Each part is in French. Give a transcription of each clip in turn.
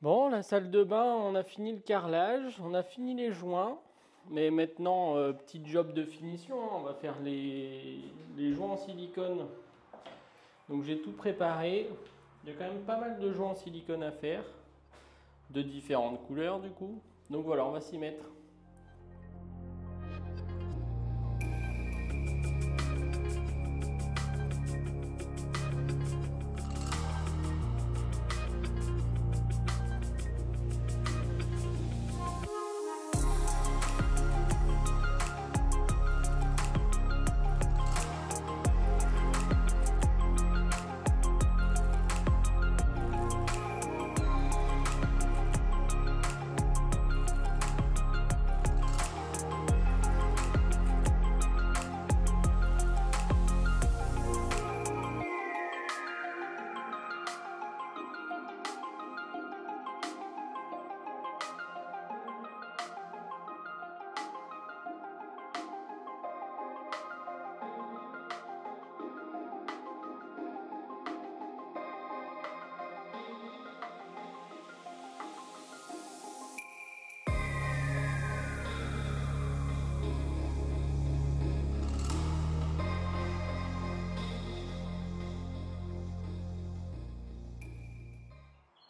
Bon, la salle de bain, on a fini le carrelage, on a fini les joints. Mais maintenant, petit job de finition, hein, on va faire les joints en silicone. Donc j'ai tout préparé. Il y a quand même pas mal de joints en silicone à faire, de différentes couleurs du coup. Donc voilà, on va s'y mettre.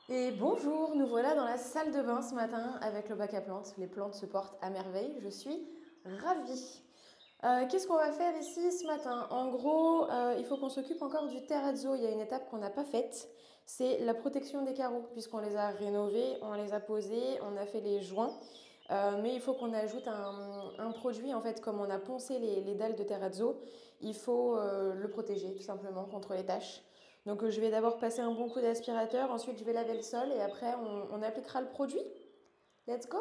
Et bonjour, nous voilà dans la salle de bain ce matin avec le bac à plantes. Les plantes se portent à merveille, je suis ravie. Qu'est-ce qu'on va faire ici ce matin? En gros, il faut qu'on s'occupe encore du terrazzo. Il y a une étape qu'on n'a pas faite, c'est la protection des carreaux, puisqu'on les a rénovés, on les a posés, on a fait les joints. Mais il faut qu'on ajoute un produit, en fait, comme on a poncé les dalles de terrazzo, il faut le protéger tout simplement contre les taches. Donc je vais d'abord passer un bon coup d'aspirateur, ensuite je vais laver le sol et après on appliquera le produit. Let's go!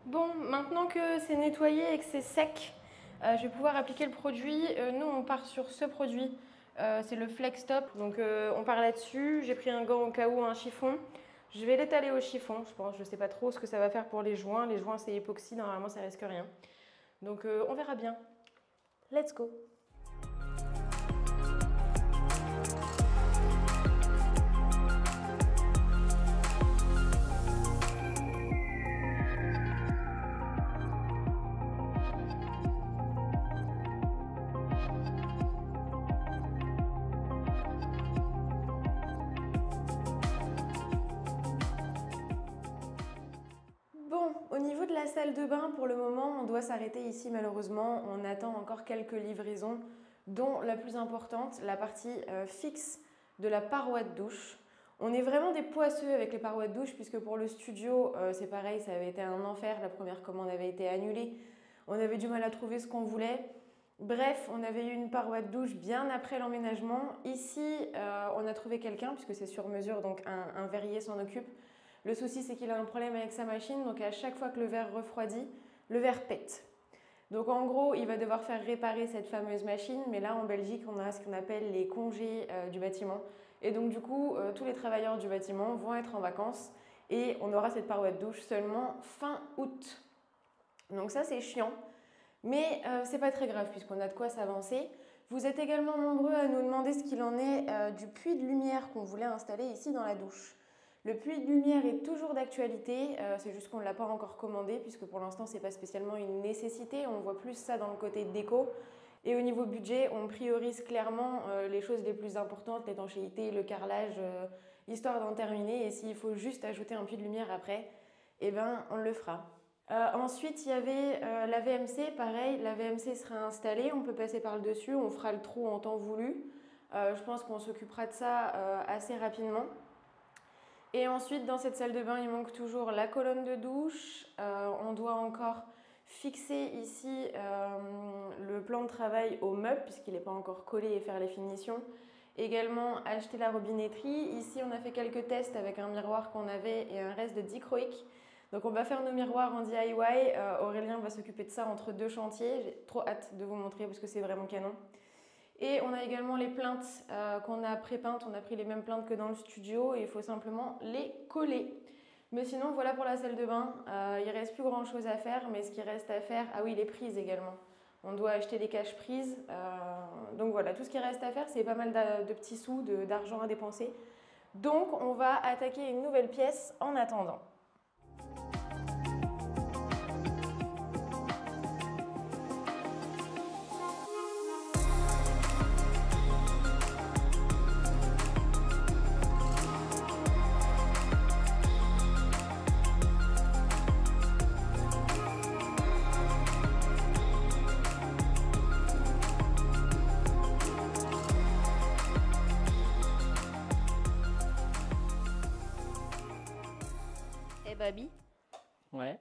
Bon, maintenant que c'est nettoyé et que c'est sec, je vais pouvoir appliquer le produit. Nous, on part sur ce produit, c'est le Flex Top. Donc on part là-dessus. J'ai pris un gant au cas où, un chiffon. Je vais l'étaler au chiffon, je pense. Je ne sais pas trop ce que ça va faire pour les joints. Les joints, c'est époxy, normalement, ça risque rien. Donc on verra bien. Let's go! Bon, au niveau de la salle de bain, pour le moment, on doit s'arrêter ici malheureusement. On attend encore quelques livraisons, dont la plus importante, la partie fixe de la paroi de douche. On est vraiment des poisseux avec les parois de douche, puisque pour le studio, c'est pareil, ça avait été un enfer. La première commande avait été annulée. On avait du mal à trouver ce qu'on voulait. Bref, on avait eu une paroi de douche bien après l'emménagement. Ici, on a trouvé quelqu'un, puisque c'est sur mesure, donc un verrier s'en occupe. Le souci, c'est qu'il a un problème avec sa machine, donc à chaque fois que le verre refroidit, le verre pète. Donc en gros, il va devoir faire réparer cette fameuse machine, mais là en Belgique, on a ce qu'on appelle les congés du bâtiment. Et donc du coup, tous les travailleurs du bâtiment vont être en vacances et on aura cette paroi de douche seulement fin août. Donc ça, c'est chiant, mais c'est pas très grave puisqu'on a de quoi s'avancer. Vous êtes également nombreux à nous demander ce qu'il en est du puits de lumière qu'on voulait installer ici dans la douche. Le puits de lumière est toujours d'actualité, c'est juste qu'on ne l'a pas encore commandé puisque pour l'instant ce n'est pas spécialement une nécessité, on voit plus ça dans le côté déco. Et au niveau budget, on priorise clairement les choses les plus importantes, l'étanchéité, le carrelage, histoire d'en terminer. Et s'il faut juste ajouter un puits de lumière après, eh ben on le fera. Ensuite, il y avait la VMC, pareil, la VMC sera installée, on peut passer par le dessus, on fera le trou en temps voulu. Je pense qu'on s'occupera de ça assez rapidement. Et ensuite, dans cette salle de bain, il manque toujours la colonne de douche. On doit encore fixer ici le plan de travail au meuble, puisqu'il n'est pas encore collé, et faire les finitions. Également, acheter la robinetterie. Ici, on a fait quelques tests avec un miroir qu'on avait et un reste de dichroïque. Donc on va faire nos miroirs en DIY. Aurélien va s'occuper de ça entre deux chantiers. J'ai trop hâte de vous montrer parce que c'est vraiment canon. Et on a également les plinthes qu'on a pré-peintes. On a pris les mêmes plinthes que dans le studio et il faut simplement les coller. Mais sinon, voilà pour la salle de bain. Il ne reste plus grand chose à faire, mais ce qui reste à faire, ah oui, les prises également. On doit acheter des cache-prises. Donc voilà, tout ce qui reste à faire, c'est pas mal de petits sous, d'argent à dépenser. Donc on va attaquer une nouvelle pièce en attendant. Babi, Ouais.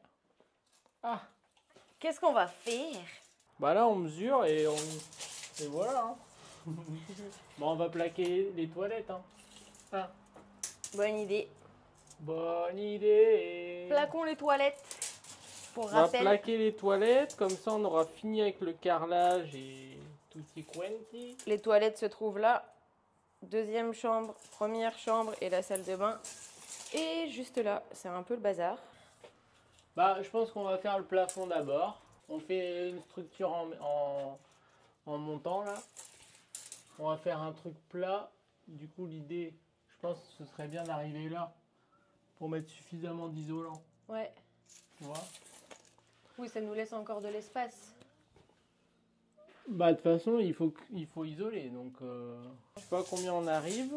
Ah. qu'est-ce qu'on va faire? Bah là, on mesure et voilà. Hein. Bon, on va plaquer les toilettes. Hein. Ah. Bonne idée. Bonne idée. Plaquons les toilettes. Pour On va rappel, plaquer les toilettes, comme ça on aura fini avec le carrelage et tutti quanti. les toilettes se trouvent là. Deuxième chambre, première chambre et la salle de bain. Et juste là, c'est un peu le bazar. Bah, je pense qu'on va faire le plafond d'abord. On fait une structure en montant là. On va faire un truc plat. Du coup, l'idée, je pense que ce serait bien d'arriver là pour mettre suffisamment d'isolant. Ouais. Tu vois? Oui, ça nous laisse encore de l'espace. Bah, de toute façon, il faut isoler. Donc, je sais pas combien on arrive.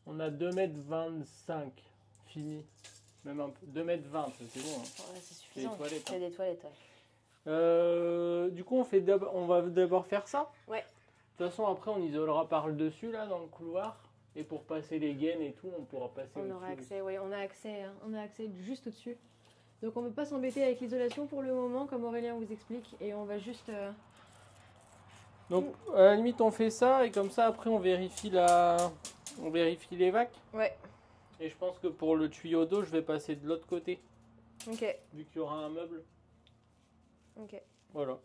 On a 2,25 m fini. Même un peu. 2,20 m, c'est bon. Hein. Ouais, c'est suffisant. C'est des toilettes, Il y a des toilettes, ouais. Du coup, on va d'abord faire ça. Ouais. De toute façon, après, on isolera par le dessus, là, dans le couloir. Et pour passer les gaines et tout, on pourra passer On au-dessus. aura accès, oui, on a accès juste au-dessus. Donc on ne peut pas s'embêter avec l'isolation pour le moment, comme Aurélien vous explique, et on va juste... Donc, à la limite, on fait ça, et comme ça, après, on vérifie les vacs. Ouais, Et je pense que pour le tuyau d'eau, je vais passer de l'autre côté, ok, vu qu'il y aura un meuble. ok. Voilà.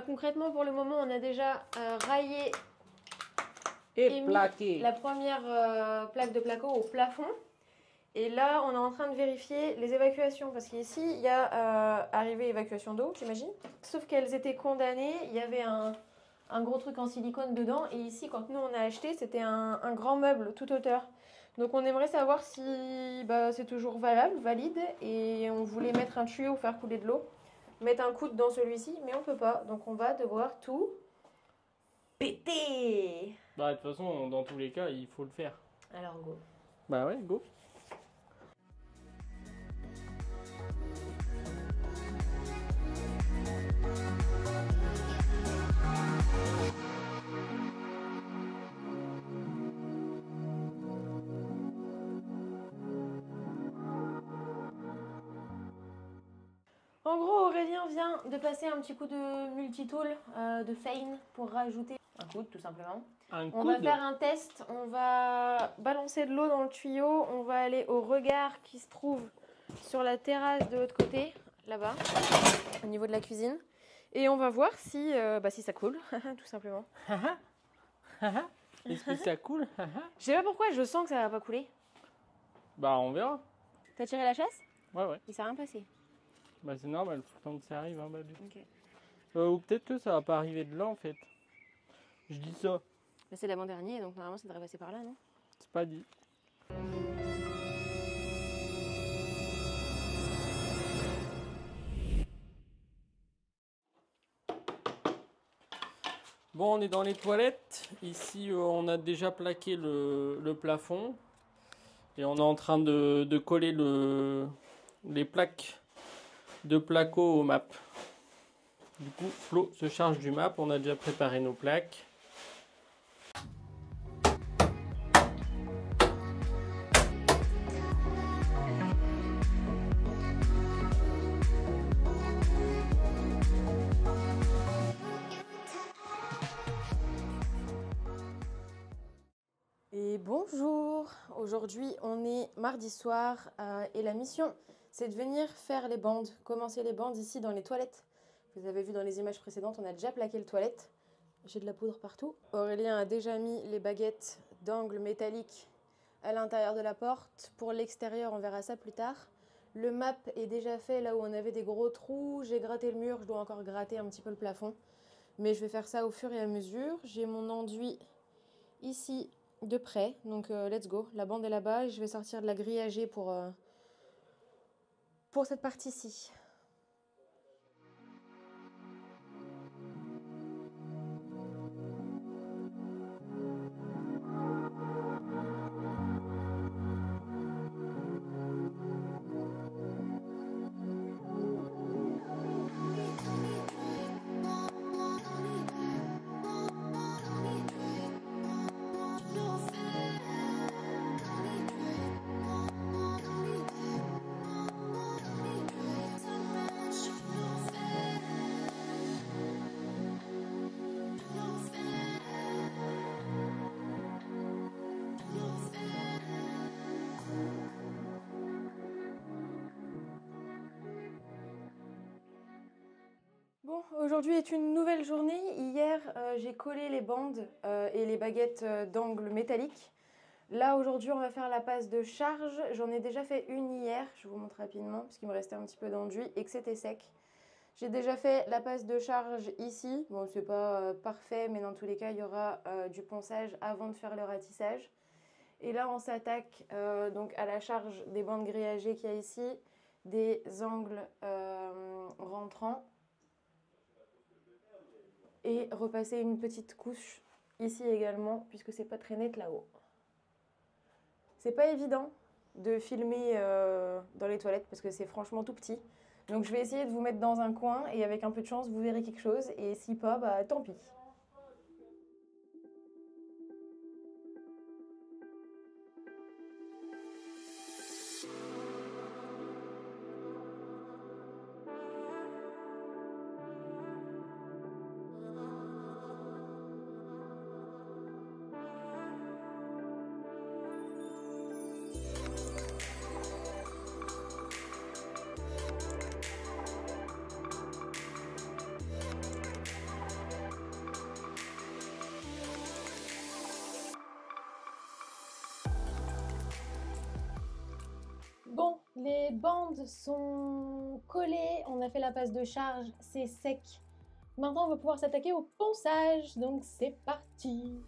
Concrètement, pour le moment, on a déjà raillé Et mis plaqué. la première plaque de placo au plafond. Et là, on est en train de vérifier les évacuations, parce qu'ici, il y a arrivée évacuation d'eau, j'imagine. Sauf qu'elles étaient condamnées, il y avait un gros truc en silicone dedans. Et ici, quand nous, on a acheté, c'était un grand meuble toute hauteur. Donc on aimerait savoir si c'est toujours valide. Et on voulait mettre un tuyau, faire couler de l'eau. Mettre un coude dans celui-ci, mais on peut pas. Donc on va devoir tout péter. Bah, de toute façon, dans tous les cas, il faut le faire. Alors go. Bah ouais, go. En gros, Aurélien vient de passer un petit coup de multitool, de feine, pour rajouter un coude tout simplement. Un On coude. va faire un test, on va balancer de l'eau dans le tuyau, on va aller au regard qui se trouve sur la terrasse de l'autre côté, là-bas, au niveau de la cuisine. Et on va voir si ça coule, tout simplement. Est-ce que ça coule? Je sais pas pourquoi, je sens que ça va pas couler. Bah, on verra. T'as tiré la chasse? Ouais, ouais. Il s'est rien passé. Bah c'est normal, faut le temps que ça arrive, hein, Babu. Ok. Ou peut-être que ça va pas arriver de là en fait. Je dis ça, Mais c'est l'avant-dernier, donc normalement ça devrait passer par là, non? c'est pas dit. Bon, on est dans les toilettes. Ici, on a déjà plaqué le plafond. Et on est en train de coller les plaques de placo au map. Du coup, Flo se charge du map. On a déjà préparé nos plaques. Et bonjour, aujourd'hui on est mardi soir et la mission c'est de venir faire les bandes, commencer les bandes ici dans les toilettes. Vous avez vu dans les images précédentes, on a déjà plaqué le toilette. J'ai de la poudre partout. Aurélien a déjà mis les baguettes d'angle métallique à l'intérieur de la porte. Pour l'extérieur, on verra ça plus tard. Le map est déjà fait là où on avait des gros trous. J'ai gratté le mur, je dois encore gratter un petit peu le plafond. Mais je vais faire ça au fur et à mesure. J'ai mon enduit ici de près, donc let's go. La bande est là-bas et je vais sortir de la grillagée pour cette partie-ci. Bon, aujourd'hui est une nouvelle journée. Hier, j'ai collé les bandes et les baguettes d'angle métallique. Là, aujourd'hui, on va faire la passe de charge. J'en ai déjà fait une hier, je vous montre rapidement, parce qu'il me restait un petit peu d'enduit et que c'était sec. J'ai déjà fait la passe de charge ici. Bon, c'est pas parfait, mais dans tous les cas, il y aura du ponçage avant de faire le ratissage. Et là, on s'attaque donc à la charge des bandes grillagées qu'il y a ici, des angles rentrants. Et repasser une petite couche ici également, puisque c'est pas très net là-haut. C'est pas évident de filmer dans les toilettes, parce que c'est franchement tout petit. Donc je vais essayer de vous mettre dans un coin, et avec un peu de chance, vous verrez quelque chose, et si pas, bah tant pis. Bon, les bandes sont collées, on a fait la passe de charge, c'est sec. Maintenant, on va pouvoir s'attaquer au ponçage, donc c'est parti!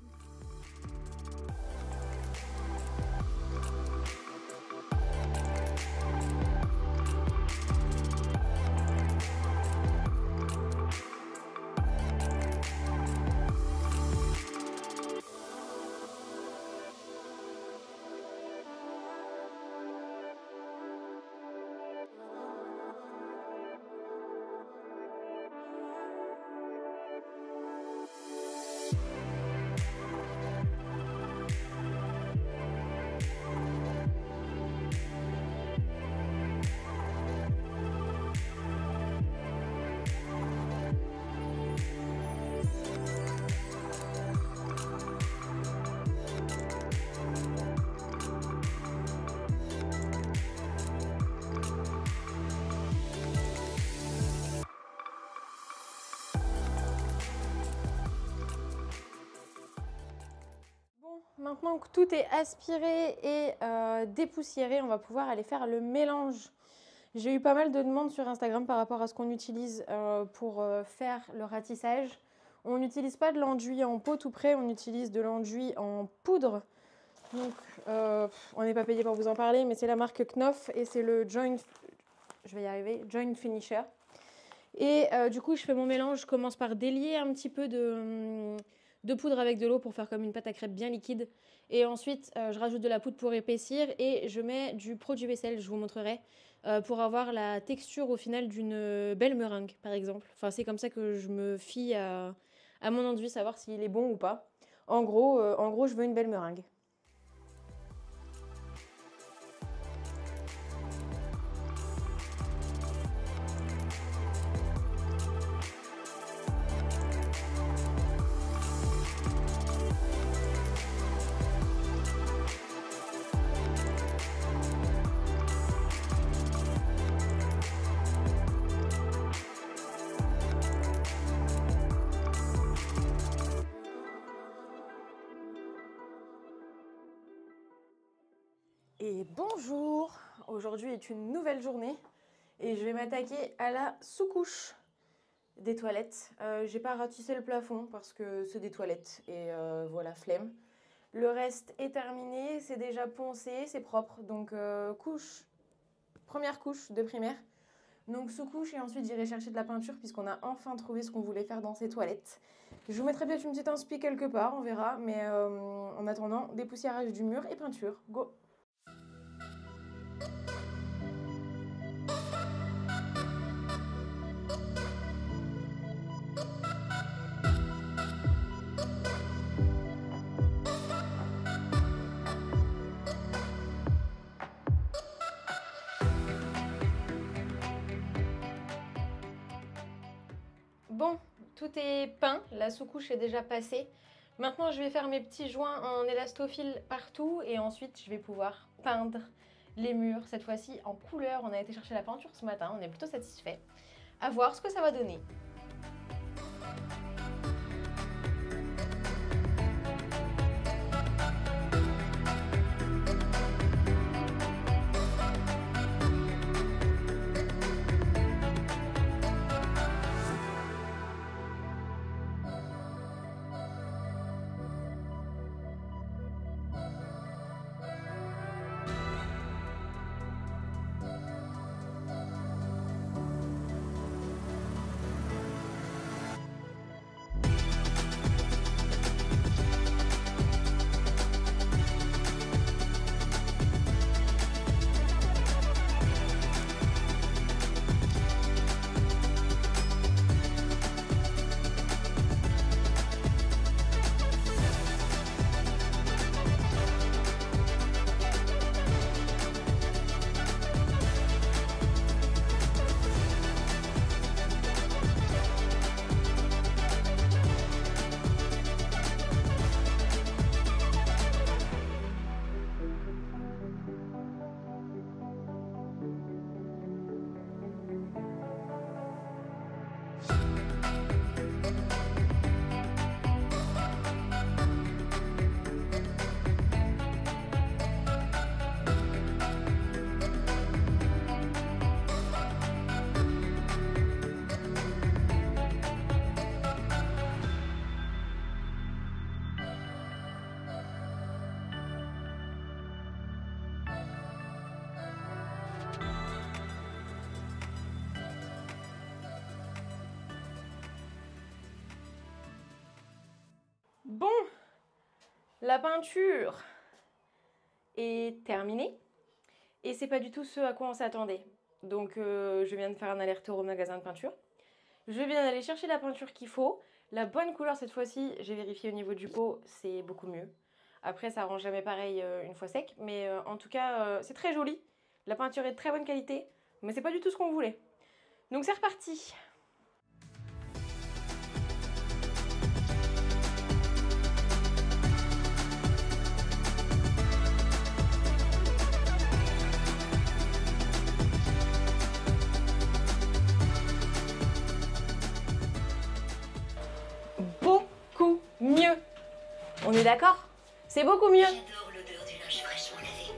Maintenant que tout est aspiré et dépoussiéré, on va pouvoir aller faire le mélange. J'ai eu pas mal de demandes sur Instagram par rapport à ce qu'on utilise pour faire le ratissage. On n'utilise pas de l'enduit en pot tout prêt, on utilise de l'enduit en poudre. Donc, on n'est pas payé pour vous en parler, mais c'est la marque Knof et c'est le Joint, je vais y arriver, Joint Finisher. Et du coup, je fais mon mélange, je commence par délier un petit peu de poudre avec de l'eau pour faire comme une pâte à crêpes bien liquide. Et ensuite, je rajoute de la poudre pour épaissir et je mets du produit vaisselle, je vous montrerai, pour avoir la texture au final d'une belle meringue, par exemple. Enfin, c'est comme ça que je me fie à mon enduit, savoir s'il est bon ou pas. En gros, je veux une belle meringue. Et bonjour! Aujourd'hui est une nouvelle journée et je vais m'attaquer à la sous-couche des toilettes. J'ai pas ratissé le plafond parce que c'est des toilettes et voilà, flemme. Le reste est terminé, c'est déjà poncé, c'est propre. Donc première couche de primaire. Donc sous-couche et ensuite j'irai chercher de la peinture puisqu'on a enfin trouvé ce qu'on voulait faire dans ces toilettes. Je vous mettrai peut-être une petite inspi quelque part, on verra. Mais en attendant, dépoussiérage du mur et peinture. Go! Bon, tout est peint, la sous-couche est déjà passée. Maintenant, je vais faire mes petits joints en élastophile partout et ensuite, je vais pouvoir peindre les murs, cette fois-ci en couleur. On a été chercher la peinture ce matin, on est plutôt satisfait. À voir ce que ça va donner. Bon, la peinture est terminée et c'est pas du tout ce à quoi on s'attendait. Donc je viens de faire un aller-retour au magasin de peinture. Je viens d'aller chercher la peinture qu'il faut. La bonne couleur cette fois-ci, j'ai vérifié au niveau du pot, c'est beaucoup mieux. Après ça rend jamais pareil une fois sec, mais en tout cas c'est très joli. La peinture est de très bonne qualité, mais c'est pas du tout ce qu'on voulait. Donc c'est reparti. Mieux. On est d'accord? C'est beaucoup mieux. J'adore l'odeur du linge fraîchement lavé.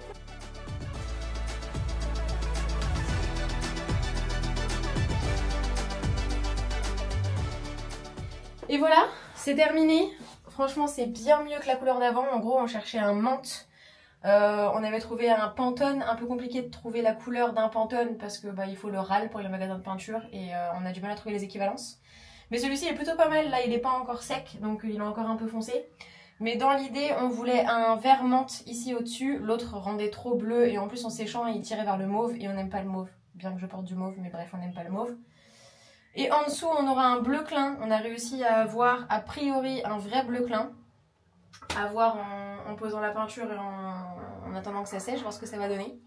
Et voilà, c'est terminé. Franchement, c'est bien mieux que la couleur d'avant. En gros, on cherchait un menthe. On avait trouvé un Pantone, un peu compliqué de trouver la couleur d'un Pantone parce que il faut le RAL pour les magasins de peinture et on a du mal à trouver les équivalences. Mais celui-ci est plutôt pas mal, là il est pas encore sec, donc il est encore un peu foncé. Mais dans l'idée, on voulait un vert menthe ici au-dessus, l'autre rendait trop bleu et en plus en séchant il tirait vers le mauve et on n'aime pas le mauve. Bien que je porte du mauve, mais bref, on n'aime pas le mauve. Et en dessous, on aura un bleu clin. On a réussi à avoir a priori un vrai bleu clin. À voir en posant la peinture et en attendant que ça sèche, voir ce que ça va donner.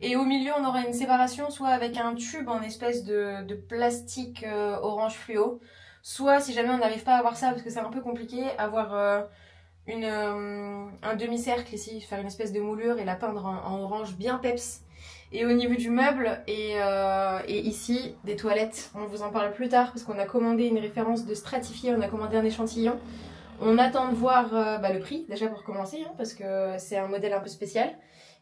Et au milieu, on aura une séparation, soit avec un tube en espèce de plastique orange fluo, soit, si jamais on n'arrive pas à avoir ça, parce que c'est un peu compliqué, avoir un demi-cercle ici, faire une espèce de moulure et la peindre en orange bien peps. Et au niveau du meuble et ici, des toilettes, on vous en parle plus tard parce qu'on a commandé une référence de stratifié, on a commandé un échantillon. On attend de voir le prix, déjà pour commencer, hein, parce que c'est un modèle un peu spécial.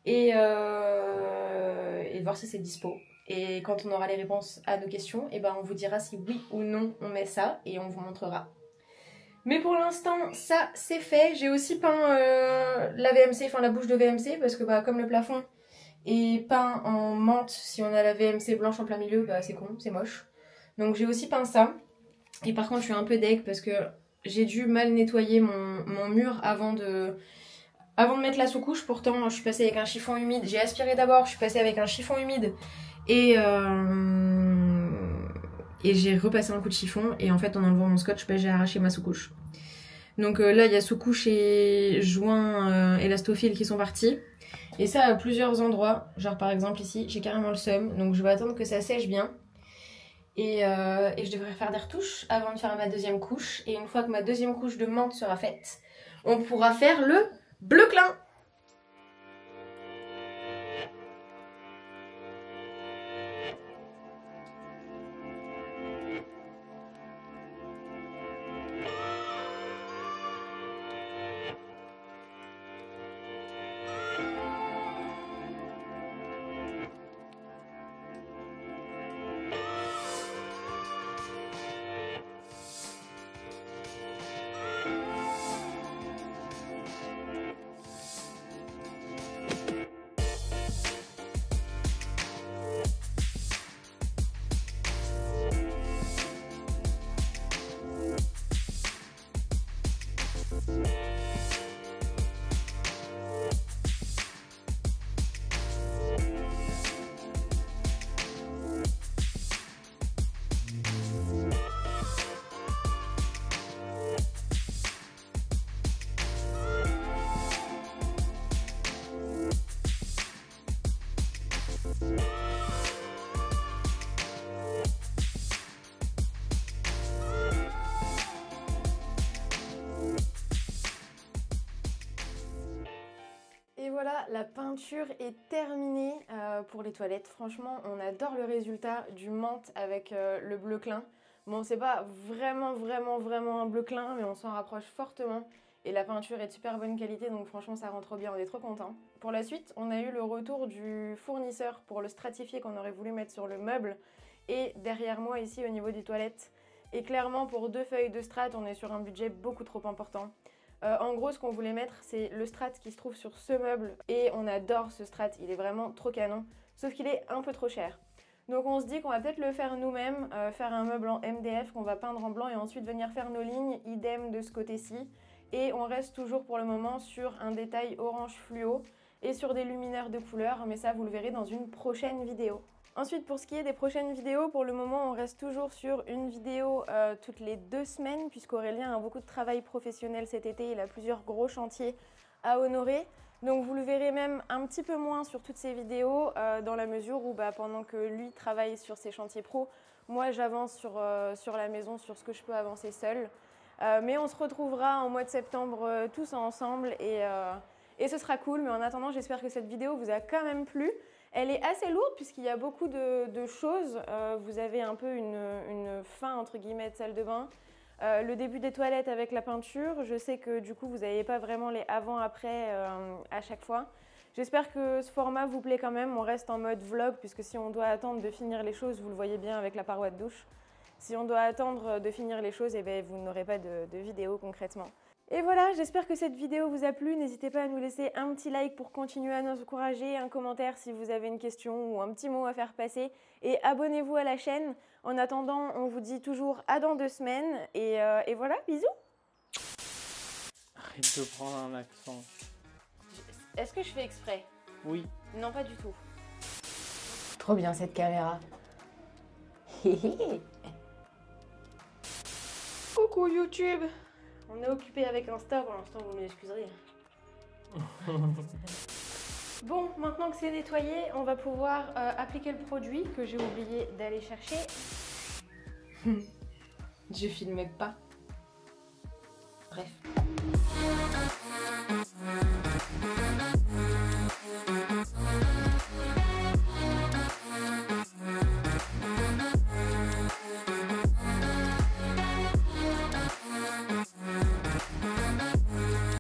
Et de voir si c'est dispo. Et quand on aura les réponses à nos questions, et on vous dira si oui ou non on met ça et on vous montrera. Mais pour l'instant, ça c'est fait. J'ai aussi peint la VMC, enfin la bouche de VMC, parce que comme le plafond est peint en menthe, si on a la VMC blanche en plein milieu, c'est con, c'est moche. Donc j'ai aussi peint ça. Et par contre, je suis un peu deg parce que j'ai dû mal nettoyer mon mur avant de mettre la sous-couche. Pourtant, je suis passée avec un chiffon humide. J'ai aspiré d'abord, je suis passée avec un chiffon humide et j'ai repassé un coup de chiffon. Et en fait, en enlevant mon scotch, j'ai arraché ma sous-couche. Donc là, il y a sous-couche et joints élastophile qui sont partis. Et ça à plusieurs endroits. Genre par exemple ici, j'ai carrément le seum. Donc je vais attendre que ça sèche bien. Et je devrais faire des retouches avant de faire ma deuxième couche. Et une fois que ma deuxième couche de menthe sera faite, on pourra faire le bleu clin. Et voilà, la peinture est terminée pour les toilettes. Franchement, on adore le résultat du menthe avec le bleu clin. Bon, c'est pas vraiment un bleu clin, mais on s'en rapproche fortement. Et la peinture est de super bonne qualité, donc franchement, ça rend trop bien, on est trop contents. Pour la suite, on a eu le retour du fournisseur pour le stratifié qu'on aurait voulu mettre sur le meuble. Et derrière moi, ici, au niveau des toilettes. Et clairement, pour 2 feuilles de strat, on est sur un budget beaucoup trop important. En gros, ce qu'on voulait mettre, c'est le strat qui se trouve sur ce meuble. Et on adore ce strat, il est vraiment trop canon. Sauf qu'il est un peu trop cher. Donc on se dit qu'on va peut-être le faire nous-mêmes, faire un meuble en MDF qu'on va peindre en blanc et ensuite venir faire nos lignes, idem de ce côté-ci. Et on reste toujours pour le moment sur un détail orange fluo et sur des luminaires de couleur, mais ça vous le verrez dans une prochaine vidéo. Ensuite, pour ce qui est des prochaines vidéos, pour le moment, on reste toujours sur une vidéo toutes les 2 semaines, puisqu'Aurélien a beaucoup de travail professionnel cet été, il a plusieurs gros chantiers à honorer. Donc vous le verrez même un petit peu moins sur toutes ces vidéos, dans la mesure où pendant que lui travaille sur ses chantiers pro, moi j'avance sur la maison, sur ce que je peux avancer seule. Mais on se retrouvera en mois de septembre tous ensemble et ce sera cool. Mais en attendant, j'espère que cette vidéo vous a quand même plu. Elle est assez lourde puisqu'il y a beaucoup de choses. Vous avez un peu une fin entre guillemets de salle de bain. Le début des toilettes avec la peinture. Je sais que du coup vous n'avez pas vraiment les avant-après à chaque fois. J'espère que ce format vous plaît quand même. On reste en mode vlog puisque si on doit attendre de finir les choses, vous le voyez bien avec la paroi de douche. Si on doit attendre de finir les choses, eh ben, vous n'aurez pas de vidéo concrètement. Et voilà, j'espère que cette vidéo vous a plu. N'hésitez pas à nous laisser un petit like pour continuer à nous encourager, un commentaire si vous avez une question ou un petit mot à faire passer. Et abonnez-vous à la chaîne. En attendant, on vous dit toujours à dans 2 semaines. Et voilà, bisous. Arrête de prendre un accent. Est-ce que je fais exprès? Oui. Non, pas du tout. Trop bien cette caméra. Coucou YouTube. On est occupé avec Insta, pour l'instant vous m'excuserez. Bon, maintenant que c'est nettoyé, on va pouvoir appliquer le produit que j'ai oublié d'aller chercher. Je filmais pas. Bref.